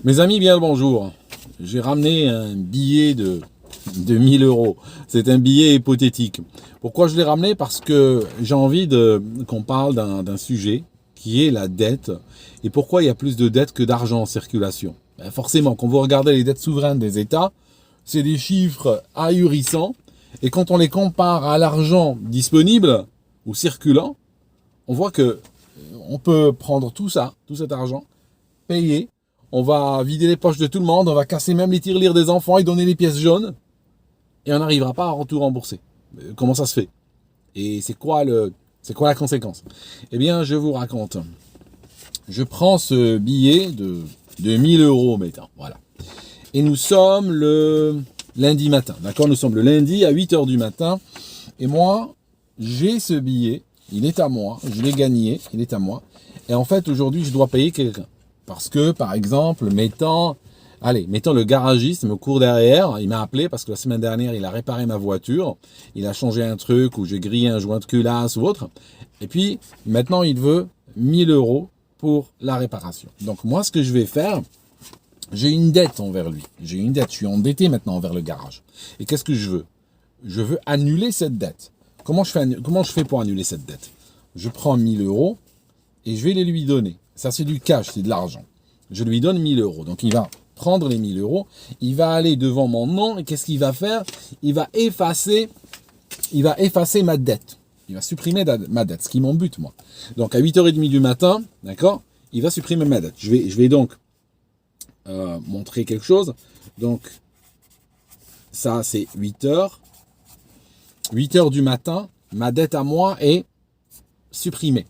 Mes amis, bien le bonjour. J'ai ramené un billet de 1000 euros. C'est un billet hypothétique. Pourquoi je l'ai ramené? Parce que j'ai envie qu'on parle d'un sujet qui est la dette. Et pourquoi il y a plus de dettes que d'argent en circulation? Ben forcément, quand vous regardez les dettes souveraines des États, c'est des chiffres ahurissants. Et quand on les compare à l'argent disponible ou circulant, on voit que on peut prendre tout ça, tout cet argent, payer. On va vider les poches de tout le monde, on va casser même les tirelires des enfants et donner les pièces jaunes. Et on n'arrivera pas à tout rembourser. Comment ça se fait? Et c'est quoi la conséquence? Eh bien, je vous raconte. Je prends ce billet de 1000 euros, mettons. Voilà. Et nous sommes le lundi matin. D'accord? Nous sommes le lundi à 8 heures du matin. Et moi, j'ai ce billet. Il est à moi. Je l'ai gagné. Il est à moi. Et en fait, aujourd'hui, je dois payer quelqu'un. Parce que, par exemple, mettons le garagiste me court derrière, il m'a appelé parce que la semaine dernière, il a réparé ma voiture, il a changé un truc ou j'ai grillé un joint de culasse ou autre, et puis maintenant il veut 1000 euros pour la réparation. Donc moi, ce que je vais faire, j'ai une dette envers lui, j'ai une dette, je suis endetté maintenant envers le garage. Et qu'est-ce que je veux? Je veux annuler cette dette. Comment je fais pour annuler cette dette? Je prends 1000 euros et je vais les lui donner. Ça, c'est du cash, c'est de l'argent. Je lui donne 1000 euros. Donc, il va prendre les 1000 euros. Il va aller devant mon nom. Et qu'est-ce qu'il va faire? Il va effacer ma dette. Il va supprimer ma dette, ce qui est mon but, moi. Donc, à 8h30 du matin, d'accord? Il va supprimer ma dette. Je vais donc montrer quelque chose. Donc, ça, c'est 8h. 8h du matin, ma dette à moi est supprimée.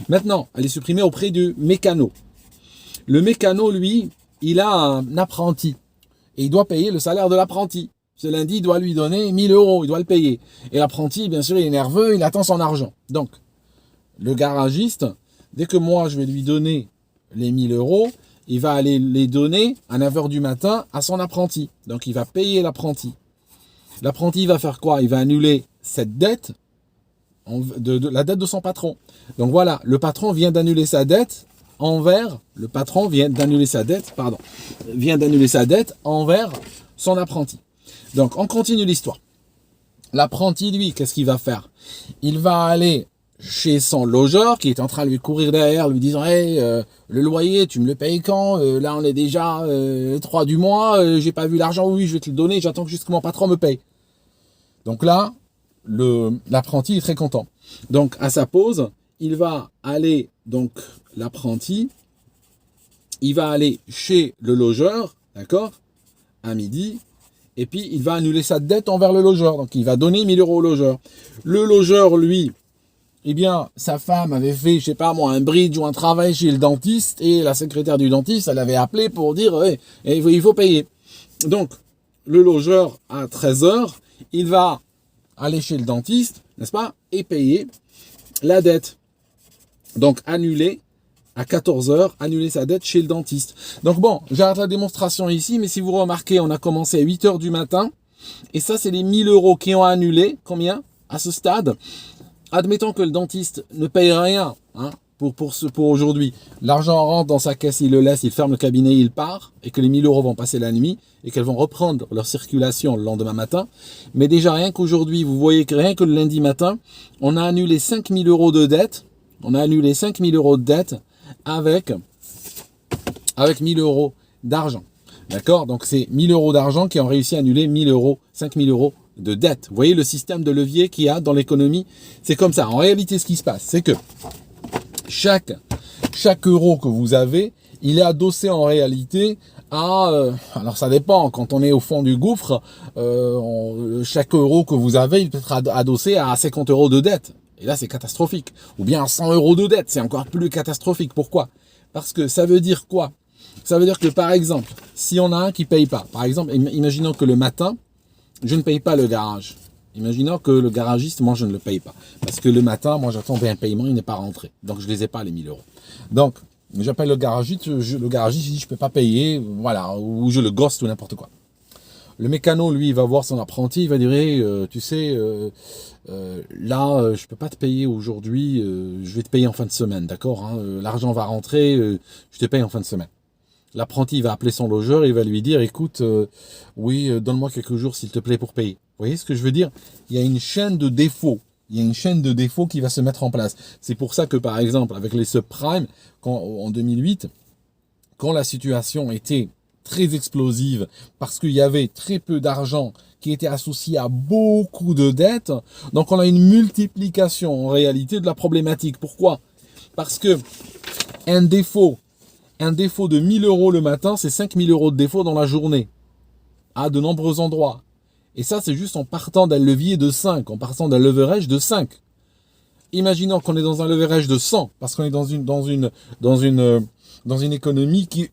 Maintenant, elle est supprimée auprès du mécano. Le mécano, lui, il a un apprenti. Et il doit payer le salaire de l'apprenti. Ce lundi, il doit lui donner 1000 euros, il doit le payer. Et l'apprenti, bien sûr, il est nerveux, il attend son argent. Donc, le garagiste, dès que moi, je vais lui donner les 1000 euros, il va aller les donner à 9h du matin à son apprenti. Donc, il va payer l'apprenti. L'apprenti va faire quoi? Il va annuler cette dette, la dette de son patron. Donc voilà, le patron vient d'annuler sa dette envers son apprenti. Donc on continue l'histoire. L'apprenti, lui, qu'est-ce qu'il va faire? Il va aller chez son logeur qui est en train de lui courir derrière, lui disant hey, le loyer, tu me le payes quand? Là, on est déjà 3 du mois, j'ai pas vu l'argent, oui, je vais te le donner, j'attends juste que mon patron me paye. Donc là, l'apprenti est très content. Donc à sa pause, il va aller, donc l'apprenti, il va aller chez le logeur, d'accord, à midi, et puis il va annuler sa dette envers le logeur. Donc il va donner 1000 euros au logeur. Le logeur, lui, eh bien, sa femme avait fait, je sais pas moi, un bridge ou un travail chez le dentiste, et la secrétaire du dentiste, elle avait appelé pour dire, hey, il faut payer. Donc, le logeur, à 13h, il va aller chez le dentiste, n'est-ce pas, et payer la dette. Donc, annuler à 14h, annuler sa dette chez le dentiste. Donc bon, j'arrête la démonstration ici, mais si vous remarquez, on a commencé à 8h du matin, et ça, c'est les 1000 euros qui ont annulé. Combien? À ce stade, admettons que le dentiste ne paye rien hein, pour aujourd'hui. L'argent rentre dans sa caisse, il le laisse, il ferme le cabinet, il part, et que les 1000 euros vont passer la nuit, et qu'elles vont reprendre leur circulation le lendemain matin. Mais déjà, rien qu'aujourd'hui, vous voyez que rien que le lundi matin, on a annulé 5000 euros de dette. On a annulé 5000 euros de dette avec 1000 euros d'argent. D'accord? Donc, c'est 1000 euros d'argent qui ont réussi à annuler 1000 euros, 5000 euros de dette. Vous voyez le système de levier qu'il y a dans l'économie? C'est comme ça. En réalité, ce qui se passe, c'est que chaque euro que vous avez, il est adossé en réalité à... alors ça dépend, quand on est au fond du gouffre, chaque euro que vous avez, il peut être adossé à 50 euros de dette. Et là, c'est catastrophique. Ou bien à 100 euros de dette, c'est encore plus catastrophique. Pourquoi? Parce que ça veut dire quoi? Ça veut dire que, par exemple, si on a un qui ne paye pas, par exemple, imaginons que le matin, je ne paye pas le garage. Imaginons que le garagiste, moi, je ne le paye pas. Parce que le matin, moi, j'attends un paiement, il n'est pas rentré. Donc, je ne les ai pas, les 1000 euros. Donc, j'appelle le garagiste, le garagiste, il dit, je ne peux pas payer, voilà, ou je le gosse ou n'importe quoi. Le mécano, lui, il va voir son apprenti, il va dire, hey, tu sais, là, je peux pas te payer aujourd'hui, je vais te payer en fin de semaine, d'accord hein, l'argent va rentrer, je te paye en fin de semaine. l'apprenti va appeler son logeur et il va lui dire, écoute, oui, donne-moi quelques jours s'il te plaît pour payer. Vous voyez ce que je veux dire? Il y a une chaîne de défauts. Il y a une chaîne de défauts qui va se mettre en place. C'est pour ça que, par exemple, avec les subprimes, en 2008, quand la situation était très explosive, parce qu'il y avait très peu d'argent qui était associé à beaucoup de dettes, donc on a une multiplication en réalité de la problématique. Pourquoi? Parce que un défaut de 1000 euros le matin, c'est 5000 euros de défaut dans la journée, à de nombreux endroits. Et ça, c'est juste en partant d'un levier de 5, en partant d'un leverage de 5. Imaginons qu'on est dans un leverage de 100, parce qu'on est dans une économie qui est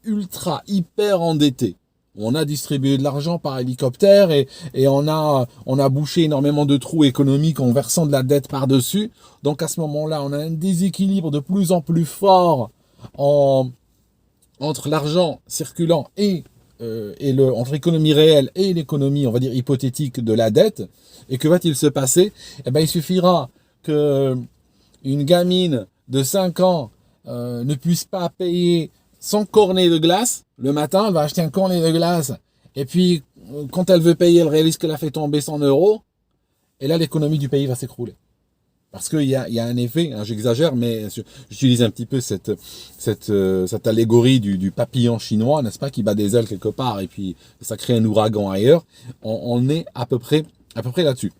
hyper endettée. On a distribué de l'argent par hélicoptère et on a bouché énormément de trous économiques en versant de la dette par-dessus. Donc à ce moment-là, on a un déséquilibre de plus en plus fort entre l'argent circulant entre l'économie réelle et l'économie, on va dire, hypothétique de la dette. Et que va-t-il se passer? Eh ben, il suffira que une gamine de 5 ans ne puisse pas payer son cornet de glace. Le matin, elle va acheter un cornet de glace. Et puis, quand elle veut payer, elle réalise qu'elle a fait tomber 100 euros. Et là, l'économie du pays va s'écrouler. Parce qu'il y a un effet, hein, j'exagère, mais j'utilise un petit peu cette allégorie du papillon chinois, n'est-ce pas, qui bat des ailes quelque part et puis ça crée un ouragan ailleurs. On est à peu près là-dessus.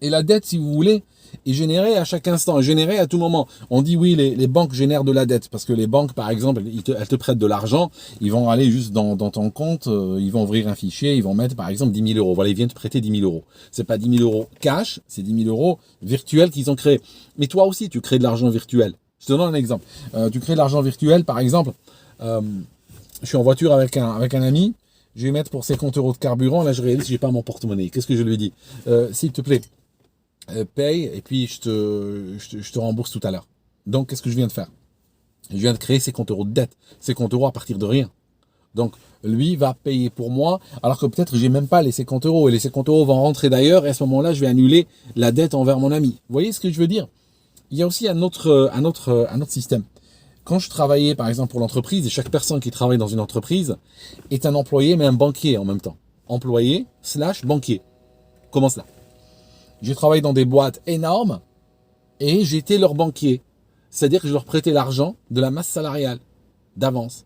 Et la dette, si vous voulez, est générée à chaque instant, est générée à tout moment. On dit oui, les banques génèrent de la dette, parce que les banques, par exemple, elles te prêtent de l'argent, ils vont aller juste dans ton compte, ils vont ouvrir un fichier, ils vont mettre, par exemple, 10 000 euros. Voilà, ils viennent te prêter 10 000 euros. C'est pas 10 000 euros cash, c'est 10 000 euros virtuels qu'ils ont créés. Mais toi aussi, tu crées de l'argent virtuel. Je te donne un exemple. Tu crées de l'argent virtuel, par exemple, je suis en voiture avec un ami, je vais mettre pour 50 euros de carburant, là je réalise que j'ai pas mon porte-monnaie. Qu'est-ce que je lui dis? S'il te plaît, paye et puis je te rembourse tout à l'heure. Donc, qu'est-ce que je viens de faire? Je viens de créer 50 euros de dette. 50 euros à partir de rien. Donc, lui va payer pour moi, alors que peut-être j'ai même pas les 50 euros. Et les 50 euros vont rentrer d'ailleurs, et à ce moment-là, je vais annuler la dette envers mon ami. Vous voyez ce que je veux dire? Il y a aussi un autre système. Quand je travaillais, par exemple, pour l'entreprise, et chaque personne qui travaille dans une entreprise est un employé, mais un banquier en même temps. Employé / banquier. Comment cela? J'ai travaillé dans des boîtes énormes et j'étais leur banquier. C'est-à-dire que je leur prêtais l'argent de la masse salariale d'avance.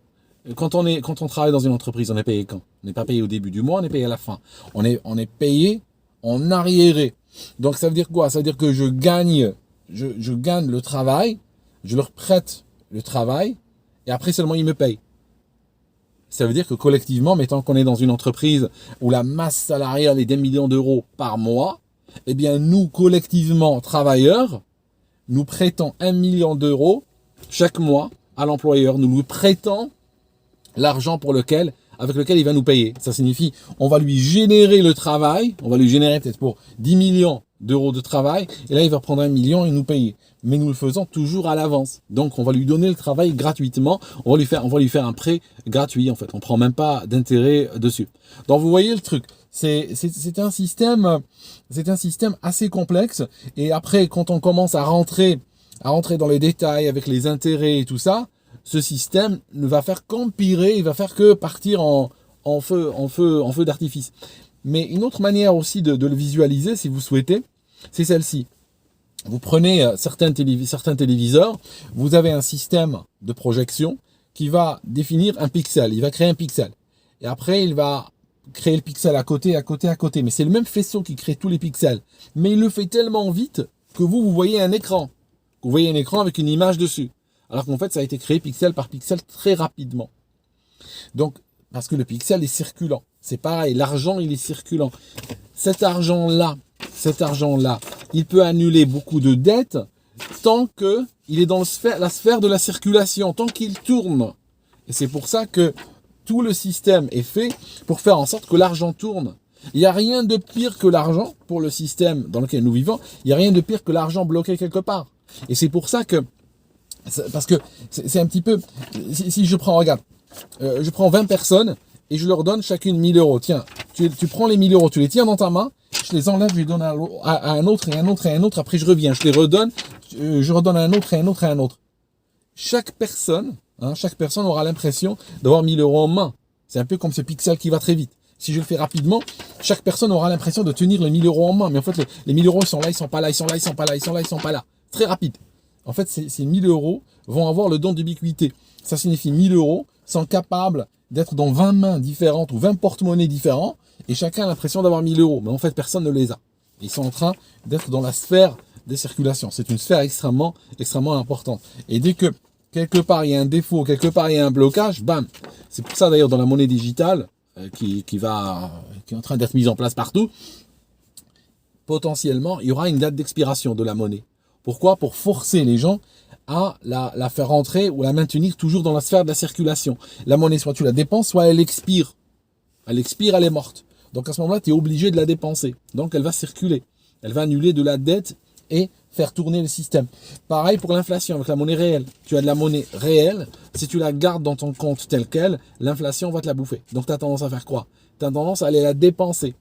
Quand on travaille dans une entreprise, on est payé quand? On n'est pas payé au début du mois, on est payé à la fin. On est payé en arriéré. Donc ça veut dire quoi? Ça veut dire que je gagne le travail, je leur prête le travail et après seulement ils me payent. Ça veut dire que collectivement, mettons qu'on est dans une entreprise où la masse salariale est d'1 million d'euros par mois, eh bien, nous, collectivement, travailleurs, nous prêtons 1 million d'euros chaque mois à l'employeur. Nous lui prêtons l'argent avec lequel il va nous payer. Ça signifie, on va lui générer le travail, on va lui générer peut-être pour 10 millions d'euros de travail, et là, il va prendre 1 million et nous payer. Mais nous le faisons toujours à l'avance. Donc, on va lui donner le travail gratuitement. On va lui faire un prêt gratuit, en fait. On prend même pas d'intérêt dessus. Donc, vous voyez le truc. C'est un système assez complexe. Et après, quand on commence à rentrer dans les détails avec les intérêts et tout ça, ce système ne va faire qu'empirer, il va faire que partir en feu d'artifice. Mais une autre manière aussi de le visualiser, si vous souhaitez, c'est celle-ci. Vous prenez certains téléviseurs, vous avez un système de projection qui va définir un pixel, il va créer un pixel. Et après, il va créer le pixel à côté. Mais c'est le même faisceau qui crée tous les pixels. Mais il le fait tellement vite que vous voyez un écran. Vous voyez un écran avec une image dessus. Alors qu'en fait, ça a été créé pixel par pixel très rapidement. Donc, parce que le pixel est circulant. C'est pareil, l'argent, il est circulant. Cet argent-là, il peut annuler beaucoup de dettes tant qu'il est dans la sphère de la circulation, tant qu'il tourne. Et c'est pour ça que tout le système est fait pour faire en sorte que l'argent tourne. Il n'y a rien de pire que l'argent pour le système dans lequel nous vivons. Il n'y a rien de pire que l'argent bloqué quelque part. Et c'est pour ça que, parce que c'est un petit peu, si je prends, regarde, je prends 20 personnes et je leur donne chacune 1000 euros. Tiens, tu prends les 1000 euros, tu les tiens dans ta main, je les enlève, je les donne à un autre et un autre et un autre. Après, je reviens, je les redonne, je redonne à un autre et un autre et un autre. Chaque personne Hein, chaque personne aura l'impression d'avoir 1000 euros en main. C'est un peu comme ce pixel qui va très vite. Si je le fais rapidement, chaque personne aura l'impression de tenir les 1000 euros en main. Mais en fait, les 1000 euros, ils sont là, ils sont pas là, ils sont là, ils sont pas là, ils sont là, ils sont pas là. Très rapide. En fait, ces 1000 euros vont avoir le don d'ubiquité. Ça signifie 1000 euros sont capables d'être dans 20 mains différentes ou 20 porte-monnaies différents et chacun a l'impression d'avoir 1000 euros. Mais en fait, personne ne les a. Ils sont en train d'être dans la sphère des circulations. C'est une sphère extrêmement importante. Et dès que quelque part il y a un défaut, quelque part il y a un blocage, bam. C'est pour ça d'ailleurs dans la monnaie digitale qui est en train d'être mise en place partout, potentiellement il y aura une date d'expiration de la monnaie. Pourquoi? Pour forcer les gens à la faire rentrer ou la maintenir toujours dans la sphère de la circulation. La monnaie, soit tu la dépenses, soit elle expire. Elle expire, elle est morte. Donc à ce moment-là, tu es obligé de la dépenser. Donc elle va circuler. Elle va annuler de la dette et faire tourner le système. Pareil pour l'inflation avec la monnaie réelle. Tu as de la monnaie réelle, si tu la gardes dans ton compte tel quel, l'inflation va te la bouffer. Donc tu as tendance à faire quoi? Tu as tendance à aller la dépenser.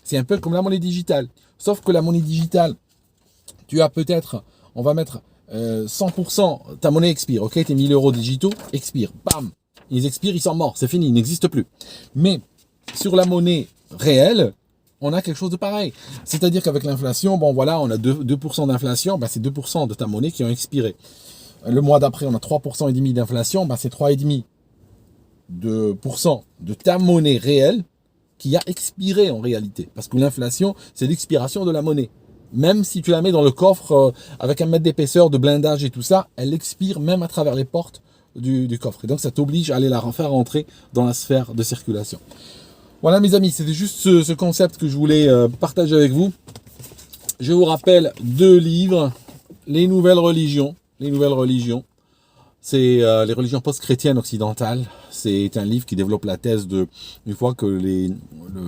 C'est un peu comme la monnaie digitale. Sauf que la monnaie digitale, tu as peut-être, on va mettre 100%, ta monnaie expire, ok, tes 1000 euros digitaux expirent, bam, ils expirent, ils sont morts, c'est fini, ils n'existent plus. Mais sur la monnaie réelle, on a quelque chose de pareil. C'est-à-dire qu'avec l'inflation, bon voilà, on a 2% d'inflation, ben c'est 2% de ta monnaie qui ont expiré. Le mois d'après, on a 3,5% d'inflation, ben c'est 3,5% de ta monnaie réelle qui a expiré en réalité. Parce que l'inflation, c'est l'expiration de la monnaie. Même si tu la mets dans le coffre avec 1 mètre d'épaisseur, de blindage et tout ça, elle expire même à travers les portes du coffre. Et donc ça t'oblige à aller la faire rentrer dans la sphère de circulation. Voilà mes amis, c'était juste ce concept que je voulais partager avec vous. Je vous rappelle 2 livres, Les Nouvelles Religions. Les Nouvelles Religions, c'est les religions post-chrétiennes occidentales. C'est un livre qui développe la thèse de, une fois que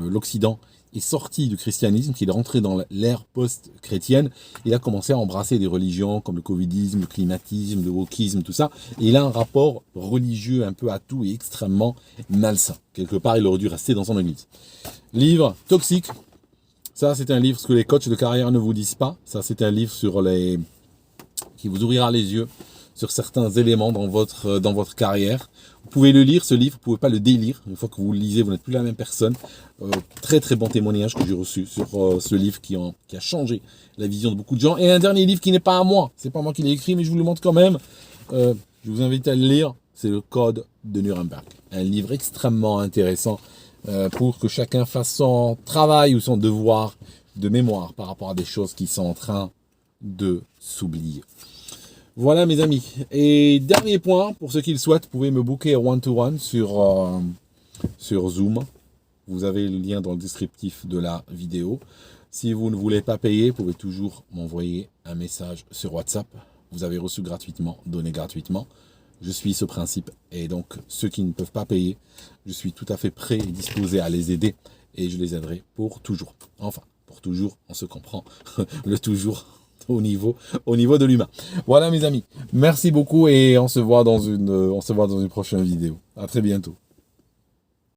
l'Occident est sorti du christianisme, qu'il est rentré dans l'ère post-chrétienne, il a commencé à embrasser des religions comme le covidisme, le climatisme, le wokisme, tout ça. Et il a un rapport religieux un peu à tout et extrêmement malsain. Quelque part, il aurait dû rester dans son église. Livre toxique. Ça, c'est un livre, ce que les coachs de carrière ne vous disent pas. Ça, c'est un livre qui vous ouvrira les yeux sur certains éléments dans votre carrière. Vous pouvez le lire, ce livre, vous ne pouvez pas le délire. Une fois que vous le lisez, vous n'êtes plus la même personne. Très très bon témoignage que j'ai reçu sur ce livre qui a changé la vision de beaucoup de gens. Et un dernier livre qui n'est pas à moi. C'est pas moi qui l'ai écrit, mais je vous le montre quand même. Je vous invite à le lire. C'est le Code de Nuremberg. Un livre extrêmement intéressant pour que chacun fasse son travail ou son devoir de mémoire par rapport à des choses qui sont en train de s'oublier. Voilà mes amis. Et dernier point, pour ceux qui le souhaitent, vous pouvez me booker one-to-one sur Zoom. Vous avez le lien dans le descriptif de la vidéo. Si vous ne voulez pas payer, vous pouvez toujours m'envoyer un message sur WhatsApp. Vous avez reçu gratuitement, donné gratuitement. Je suis ce principe. Et donc, ceux qui ne peuvent pas payer, je suis tout à fait prêt et disposé à les aider. Et je les aiderai pour toujours. Enfin, pour toujours, on se comprend. Le toujours au niveau de l'humain. Voilà mes amis. Merci beaucoup et on se voit dans une prochaine vidéo. À très bientôt.